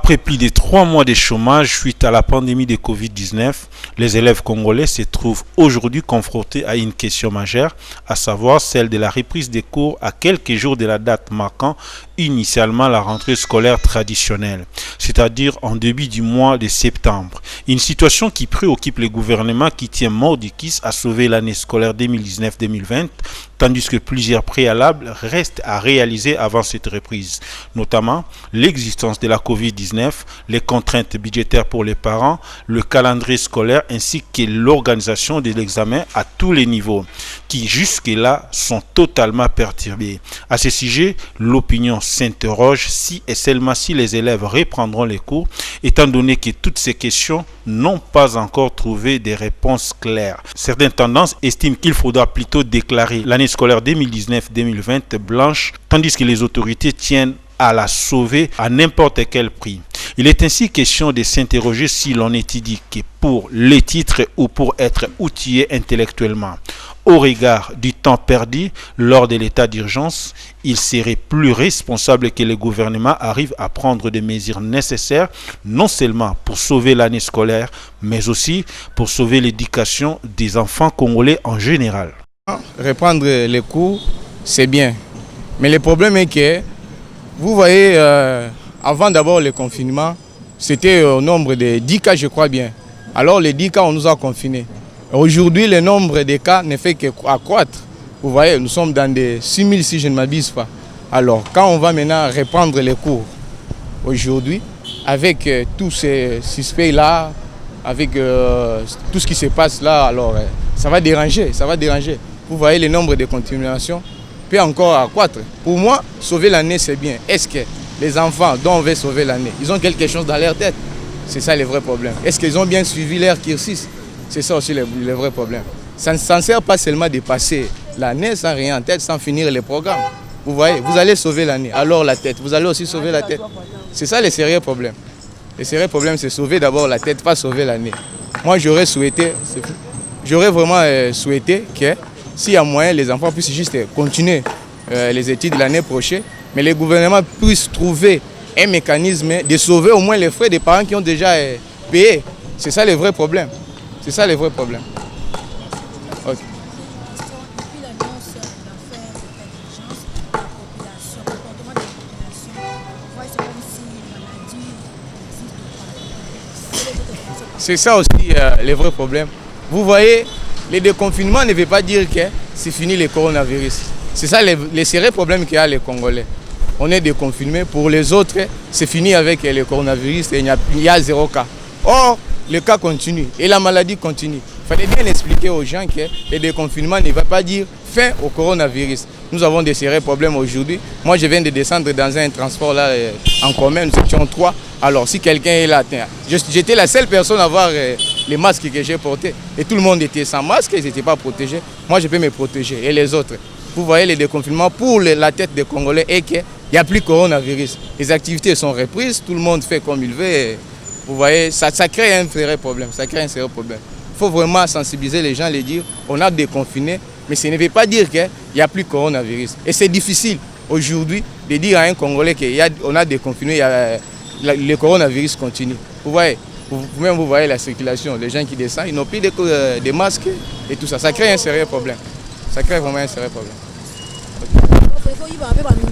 Après plus de 3 mois de chômage suite à la pandémie de Covid-19, les élèves congolais se trouvent aujourd'hui confrontés à une question majeure, à savoir celle de la reprise des cours à quelques jours de la date marquant initialement la rentrée scolaire traditionnelle, c'est-à-dire en début du mois de septembre. Une situation qui préoccupe le gouvernement qui tient mordicus à sauver l'année scolaire 2019-2020, tandis que plusieurs préalables restent à réaliser avant cette reprise, notamment l'existence de la Covid-19, les contraintes budgétaires pour les parents, le calendrier scolaire ainsi que l'organisation de l'examen à tous les niveaux, qui jusque-là sont totalement perturbés. À ce sujet, l'opinion s'interroge si et seulement si les élèves reprendront les cours, étant donné que toutes ces questions n'ont pas encore trouvé des réponses claires. Certaines tendances estiment qu'il faudra plutôt déclarer l'année scolaire 2019-2020 blanche, tandis que les autorités tiennent à la sauver à n'importe quel prix. Il est ainsi question de s'interroger si l'on étudie que pour les titres ou pour être outillé intellectuellement. Au regard du temps perdu lors de l'état d'urgence, il serait plus responsable que le gouvernement arrive à prendre des mesures nécessaires, non seulement pour sauver l'année scolaire, mais aussi pour sauver l'éducation des enfants congolais en général. Reprendre les cours, c'est bien. Mais le problème est que, vous voyez, avant d'abord le confinement, c'était au nombre de 10 cas, je crois bien. Alors les 10 cas, on nous a confinés. Aujourd'hui, le nombre de cas ne fait qu'accroître. Vous voyez, nous sommes dans des 6000 si je ne m'abuse pas. Alors, quand on va maintenant reprendre les cours, aujourd'hui, avec tous ces suspects-là, avec tout ce qui se passe là, alors ça va déranger, ça va déranger. Vous voyez, le nombre de continuations peut encore accroître. Pour moi, sauver l'année, c'est bien. Est-ce que les enfants dont on veut sauver l'année, ils ont quelque chose dans leur tête? C'est ça le vrai problème. Est-ce qu'ils ont bien suivi leur cursus? C'est ça aussi le vrai problème. Ça ne sert pas seulement de passer l'année sans rien en tête, sans finir les programmes. Vous voyez, vous allez sauver l'année, alors la tête, vous allez aussi sauver la tête. C'est ça le sérieux problème. Le sérieux problème, c'est sauver d'abord la tête, pas sauver l'année. Moi, j'aurais vraiment souhaité que s'il y a moyen, les enfants puissent juste continuer les études l'année prochaine, mais le gouvernement puisse trouver un mécanisme de sauver au moins les frais des parents qui ont déjà payé. C'est ça le vrai problème. C'est ça le vrai problème. Okay. Depuis l'annonce de l'affaire de l'urgence, la population, le comportement de la population, on voit c'est comme si la maladie n'existe pas. C'est ça aussi le vrai problème. Vous voyez, le déconfinement ne veut pas dire que c'est fini le coronavirus. C'est ça le sérieux problème qu'il y a les Congolais. On est déconfiné. Pour les autres, c'est fini avec le coronavirus et il y a 0 cas. Or, le cas continue et la maladie continue. Il fallait bien expliquer aux gens que le déconfinement ne va pas dire fin au coronavirus. Nous avons des sérieux problèmes aujourd'hui. Moi, je viens de descendre dans un transport là, en commun, nous étions 3. Alors, si quelqu'un est là, j'étais la seule personne à avoir les masques que j'ai portés. Et tout le monde était sans masque, ils n'étaient pas protégés. Moi, je peux me protéger. Et les autres, vous voyez, le déconfinement pour la tête des Congolais est qu'il n'y a plus de coronavirus. Les activités sont reprises, tout le monde fait comme il veut. Et vous voyez, ça crée un sérieux problème. Ça crée un sérieux problème. Il faut vraiment sensibiliser les gens, les dire, on a déconfiné, mais ça ne veut pas dire qu'il n'y a plus de coronavirus. Et c'est difficile aujourd'hui de dire à un Congolais qu'on a déconfiné, le coronavirus continue. Vous voyez, vous-même vous voyez la circulation, les gens qui descendent, ils n'ont plus de masques et tout ça. Ça crée un sérieux problème. Ça crée vraiment un sérieux problème. Okay.